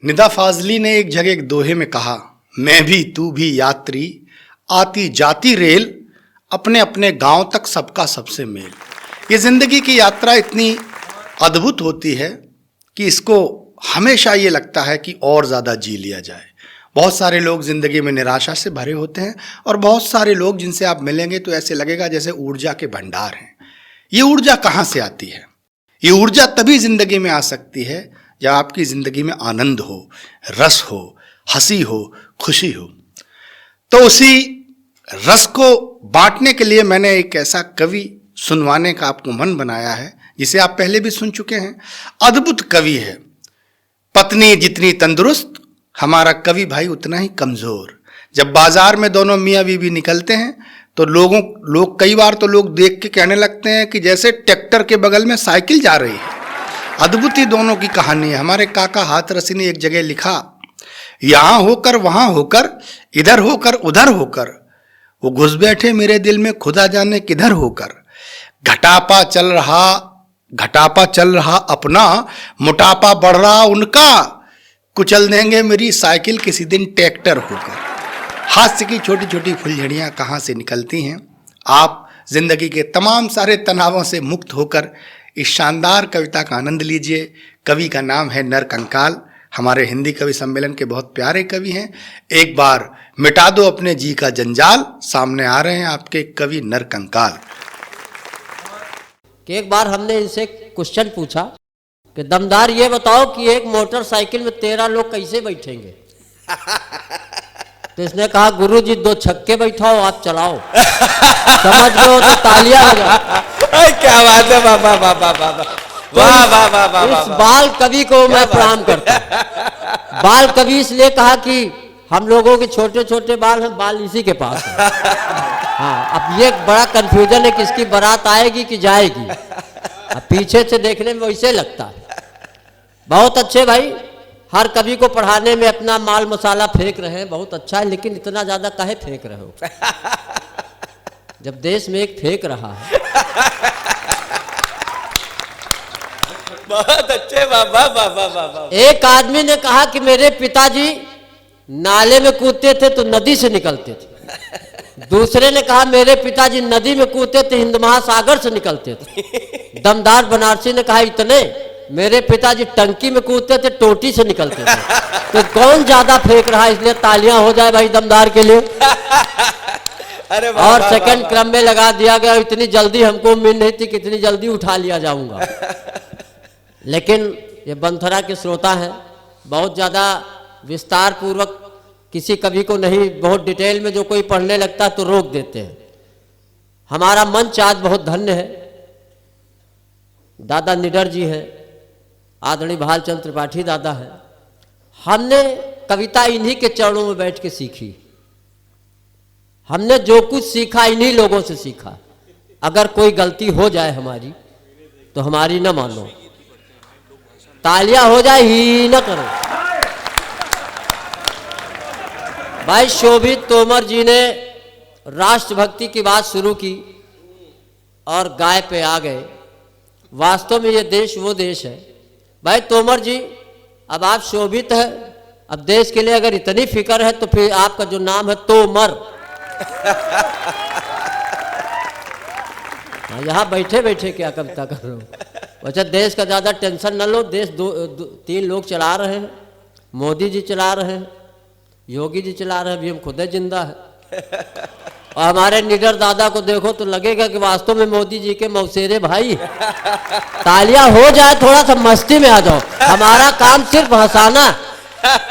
निदा फाजली ने एक जगह एक दोहे में कहा, मैं भी तू भी यात्री, आती जाती रेल, अपने अपने गांव तक सबका सबसे मेल। ये जिंदगी की यात्रा इतनी अद्भुत होती है कि इसको हमेशा ये लगता है कि और ज़्यादा जी लिया जाए। बहुत सारे लोग ज़िंदगी में निराशा से भरे होते हैं और बहुत सारे लोग जिनसे आप मिलेंगे तो ऐसे लगेगा जैसे ऊर्जा के भंडार हैं। ये ऊर्जा कहाँ से आती है? ये ऊर्जा तभी ज़िंदगी में आ सकती है जब आपकी ज़िंदगी में आनंद हो, रस हो, हंसी हो, खुशी हो। तो उसी रस को बांटने के लिए मैंने एक ऐसा कवि सुनवाने का आपको मन बनाया है जिसे आप पहले भी सुन चुके हैं। अद्भुत कवि है। पत्नी जितनी तंदुरुस्त, हमारा कवि भाई उतना ही कमज़ोर। जब बाजार में दोनों मियाँ बीवी निकलते हैं तो लोग कई बार तो लोग देख के कहने लगते हैं कि जैसे ट्रैक्टर के बगल में साइकिल जा रही है। अद्भुत ही दोनों की कहानी है। हमारे काका हाथरसी ने एक जगह लिखा, यहाँ होकर वहाँ होकर, इधर होकर उधर होकर, वो घुस बैठे मेरे दिल में खुदा जाने किधर होकर। घटापा चल रहा अपना, मोटापा बढ़ रहा उनका, कुचल देंगे मेरी साइकिल किसी दिन ट्रैक्टर होकर। हास्य की छोटी छोटी फुलझड़ियाँ कहाँ से निकलती हैं। आप जिंदगी के तमाम सारे तनावों से मुक्त होकर इस शानदार कविता का आनंद लीजिए। कवि का नाम है नरकंकाल। हमारे हिंदी कवि सम्मेलन के बहुत प्यारे कवि हैं। एक बार मिटा दो अपने जी का जंजाल, सामने आ रहे हैं आपके कवि नरकंकाल। कि एक बार हमने इनसे क्वेश्चन पूछा कि दमदार ये बताओ कि एक मोटरसाइकिल में 13 लोग कैसे बैठेंगे। तो इसने कहा, गुरुजी 2 छक्के बैठाओ, आप चलाओ। समझ गए हो तो तालियां हो जाए। क्या बात है, वाह वाह वाह वाह वाह वाह वाह वाह। इस बाल कवि को मैं प्रणाम करता हूं। बाल कवि इसलिए कहा कि हम लोगों के छोटे छोटे बाल हैं, बाल इसी के पास है। हाँ, अब ये बड़ा कंफ्यूजन है कि इसकी बारात आएगी कि जाएगी। अब पीछे से देखने में वैसे लगता है। बहुत अच्छे भाई, हर कवि को पढ़ाने में अपना माल मसाला फेंक रहे हैं, बहुत अच्छा है। लेकिन इतना ज्यादा काहे फेंक रहे हो जब देश में एक फेंक रहा है। बहुत अच्छे, वाह वाह वाह वाह वाह। एक आदमी ने कहा कि मेरे पिताजी नाले में कूदते थे तो नदी से निकलते थे। दूसरे ने कहा मेरे पिताजी नदी में कूदते थे, हिंद महासागर से निकलते थे। दमदार बनारसी ने कहा इतने, मेरे पिताजी टंकी में कूदते थे, टोटी से निकलते थे। तो कौन ज्यादा फेंक रहा है? इसलिए तालियां हो जाए भाई दमदार के लिए। अरे और सेकंड क्रम में लगा दिया गया। इतनी जल्दी हमको उम्मीद नहीं थी, कितनी जल्दी उठा लिया जाऊंगा। लेकिन ये बंथरा के श्रोता हैं, बहुत ज़्यादा विस्तार पूर्वक किसी कवि को नहीं, बहुत डिटेल में जो कोई पढ़ने लगता है तो रोक देते हैं। हमारा मंच आज बहुत धन्य है। दादा निडर जी हैं, आदरणीय भालचंद्र त्रिपाठी दादा है। हमने कविता इन्हीं के चरणों में बैठ के सीखी। हमने जो कुछ सीखा इन्हीं लोगों से सीखा। अगर कोई गलती हो जाए हमारी तो हमारी न मानो, तालियां हो जाए ही न करो। भाई शोभित तोमर जी ने राष्ट्रभक्ति की बात शुरू की और गाय पे आ गए। वास्तव में ये देश वो देश है। भाई तोमर जी, अब आप शोभित है, अब देश के लिए अगर इतनी फिक्र है तो फिर आपका जो नाम है तोमर। यहाँ बैठे बैठे क्या कविता कर रहे हो? अच्छा, देश का ज़्यादा टेंशन न लो। देश 3 लोग चला रहे हैं। मोदी जी चला रहे हैं, योगी जी चला रहे हैं, अभी हम खुद जिंदा है। और हमारे निडर दादा को देखो तो लगेगा कि वास्तव में मोदी जी के मौसेरे भाई। तालियां हो जाए, थोड़ा सा मस्ती में आ जाओ। हमारा काम सिर्फ हंसाना।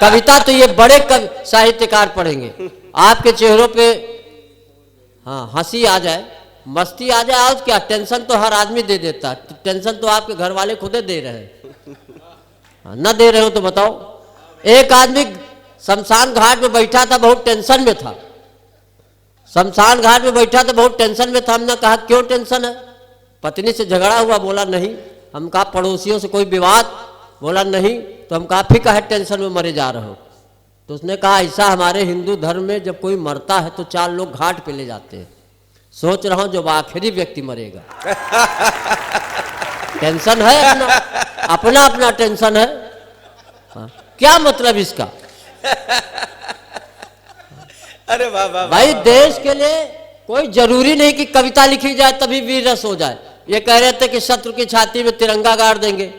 कविता तो ये बड़े साहित्यकार पढ़ेंगे। आपके चेहरों पे हाँ हंसी आ जाए, मस्ती आ जाए। आज क्या टेंशन तो हर आदमी दे देता है। टेंशन तो आपके घर वाले खुद दे रहे हैं। न दे रहे हो तो बताओ। एक आदमी शमशान घाट में बैठा था, बहुत टेंशन में था। शमशान घाट में बैठा था, बहुत टेंशन में था। हमने कहा क्यों टेंशन है? पत्नी से झगड़ा हुआ? बोला नहीं। हम कहा पड़ोसियों से कोई विवाद? बोला नहीं। तो हम कहा फिर काहे टेंशन में मरे जा रहे हो? तो उसने कहा ऐसा हमारे हिंदू धर्म में जब कोई मरता है तो 4 लोग घाट पे ले जाते हैं। सोच रहा हूं जब आखिरी व्यक्ति मरेगा। टेंशन है, अपना अपना टेंशन है। हाँ, क्या मतलब इसका? अरे वाह वाह भाई देश के लिए कोई जरूरी नहीं कि कविता लिखी जाए तभी वीर रस हो जाए। ये कह रहे थे कि शत्रु की छाती में तिरंगा गाड़ देंगे।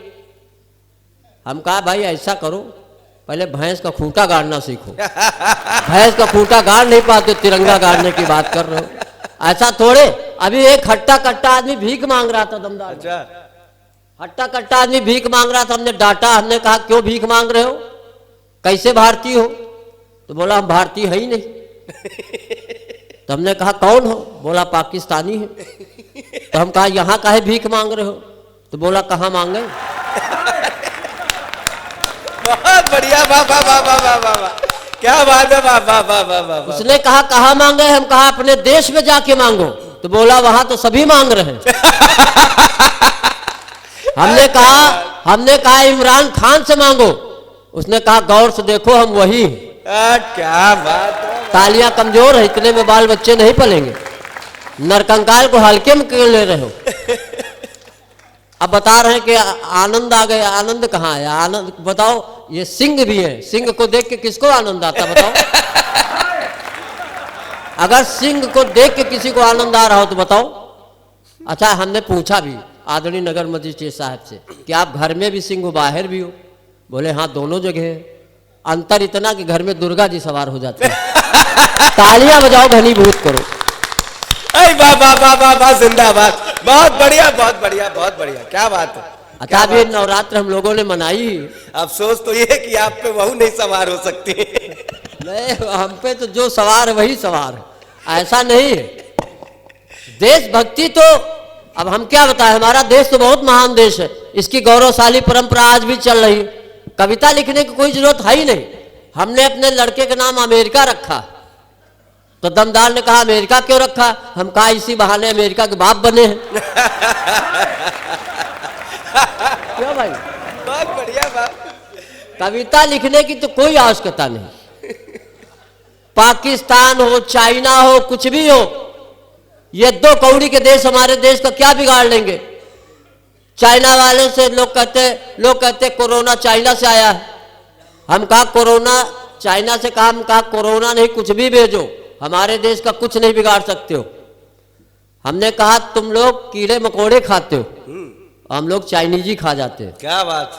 हम कहा भाई ऐसा करो, पहले भैंस का खूंटा गाड़ना सीखो। भैंस का खूंटा गाड़ नहीं पाते, तिरंगा गाड़ने की बात कर रहे हो। ऐसा थोड़े, अभी एक हट्टा कट्टा आदमी भीख मांग रहा था दमदार। अच्छा हट्टा कट्टा आदमी भीख मांग रहा था, हमने डांटा। हमने कहा क्यों भीख मांग रहे हो, कैसे भारतीय हो? तो बोला हम भारतीय है ही नहीं। तो हमने कहा कौन हो? बोला पाकिस्तानी है। तो हम कहा यहाँ काहे भीख मांग रहे हो? तो बोला कहाँ मांगे। बहुत बढ़िया, वाह वाह वाह वाह वाह वाह वाह, क्या बात है, वाह वाह वाह वाह वाह। उसने कहा कहाँ मांगे? हम कहा अपने देश में जाके मांगो। तो बोला वहां तो सभी मांग रहे हैं। हमने कहा इमरान खान से मांगो। उसने कहा गौर से देखो हम वही हैं। क्या बात है। तालियां कमजोर है, इतने में बाल बच्चे नहीं पलेंगे। नरकंकाल को हल्के में क्यों ले रहे हो? अब बता रहे हैं कि आनंद आ गया। आनंद कहाँ है? आनंद बताओ। ये सिंह भी है, सिंह को देख के किसको आनंद आता बताओ? अगर सिंह को देख के किसी को आनंद आ रहा हो तो बताओ। अच्छा, हमने पूछा भी आदरणीय नगर मजिस्ट्रेट साहब से कि आप घर में भी सिंह हो बाहर भी हो? बोले हाँ दोनों जगह है। अंतर इतना कि घर में दुर्गा जी सवार हो जाती है। तालियां बजाओ, घनीभूत करो। अरे वाह वाह वाह वाह वाह, जिंदाबाद। बहुत बढ़िया बहुत बढ़िया बहुत बढ़िया, क्या बात है। अच्छा, अभी नवरात्र हम लोगों ने मनाई। अफसोस तो ये कि आप पे वहू नहीं सवार हो सकती। नहीं, हम पे तो जो सवार है वही सवार है, ऐसा नहीं है। देशभक्ति तो अब हम क्या बताएं, हमारा देश तो बहुत महान देश है। इसकी गौरवशाली परंपरा आज भी चल रही है। कविता लिखने की कोई जरूरत है ही नहीं। हमने अपने लड़के का नाम अमेरिका रखा। तो दमदार ने कहा अमेरिका क्यों रखा? हम कहा इसी बहाने अमेरिका के बाप बने हैं। क्यों भाई? बहुत बढ़िया बात। कविता लिखने की तो कोई आवश्यकता नहीं। पाकिस्तान हो, चाइना हो, कुछ भी हो, ये दो कौड़ी के देश हमारे देश का क्या बिगाड़ लेंगे? चाइना वाले से लोग कहते कोरोना चाइना से आया है। हम कहा कोरोना चाइना से कहा, हम कहा कोरोना नहीं, कुछ भी भेजो, हमारे देश का कुछ नहीं बिगाड़ सकते हो। हमने कहा तुम लोग कीड़े मकोड़े खाते हो, हम लोग चाइनीज ही खा जाते हैं। क्या बात,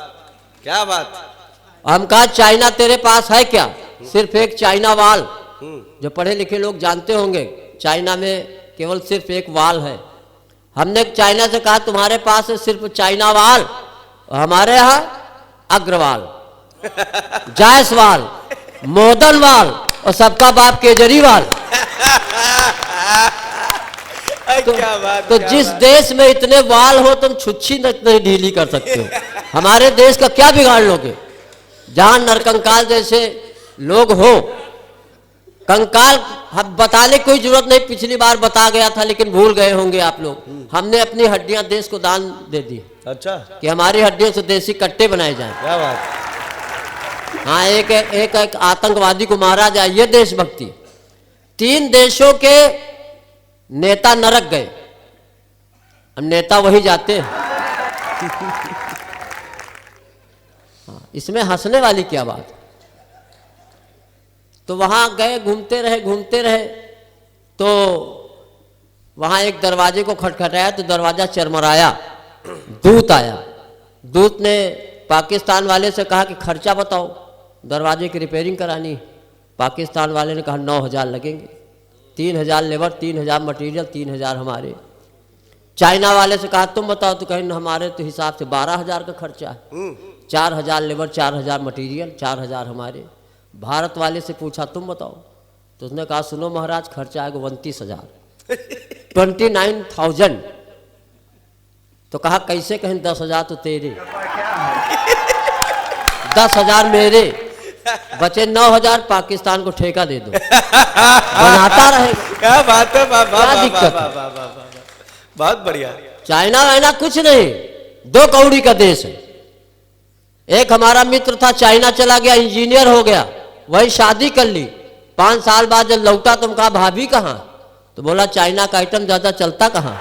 क्या बात। हम कहा चाइना तेरे पास है क्या? सिर्फ एक चाइना वाल। जो पढ़े लिखे लोग जानते होंगे, चाइना में केवल सिर्फ एक वाल है। हमने चाइना से कहा तुम्हारे पास है सिर्फ चाइना वाल, हमारे यहाँ अग्रवाल, जायसवाल, मोदनवाल और सबका बाप केजरीवाल। क्या बात, तो क्या जिस बात। देश में इतने वाल हो तुम छुच्छी नहीं ढीली कर सकते हो। हमारे देश का क्या बिगाड़ लोगे? जहां नरकंकाल जैसे लोग हो, कंकाल हम बताने की कोई जरूरत नहीं, पिछली बार बता गया था लेकिन भूल गए होंगे आप लोग। हमने अपनी हड्डियां देश को दान दे दी। अच्छा, कि हमारी हड्डियों से देसी कट्टे बनाए जाएं। क्या बात। हाँ, एक आतंकवादी को मारा जाए, ये देशभक्ति। 3 देशों के नेता नरक गए, अब नेता वही जाते हैं। इसमें हंसने वाली क्या बात? तो वहां गए, घूमते रहे। तो वहां एक दरवाजे को खटखटाया तो दरवाजा चरमराया। दूत आया। दूत ने पाकिस्तान वाले से कहा कि खर्चा बताओ, दरवाजे की रिपेयरिंग करानी। पाकिस्तान वाले ने कहा 9,000 लगेंगे। 3,000 लेबर, 3,000 मटेरियल, 3,000 हमारे। चाइना वाले से कहा तुम बताओ, तो कहें हमारे तो हिसाब से 12,000 का खर्चा है। 4,000 लेबर, 4,000 मटेरियल, 4,000 हमारे। भारत वाले से पूछा तुम बताओ, तो उसने कहा सुनो महाराज, खर्चा आएगा 29,000, 29,000। तो कहा कैसे? कहें 10,000 तो तेरे, 10,000 मेरे, बचे 9,000 पाकिस्तान को ठेका दे दो, बनाता रहेगा। क्या बात है, वाह वाह क्या वाह दिक्कत वाह है? वाह वाह वाह, बहुत बढ़िया। चाइना वाइना कुछ नहीं, 2 कौड़ी का देश है। एक हमारा मित्र था, चाइना चला गया, इंजीनियर हो गया, वही शादी कर ली। 5 साल बाद जब लौटा तुम कहा भाभी कहाँ? तो बोला चाइना का आइटम ज्यादा चलता कहाँ।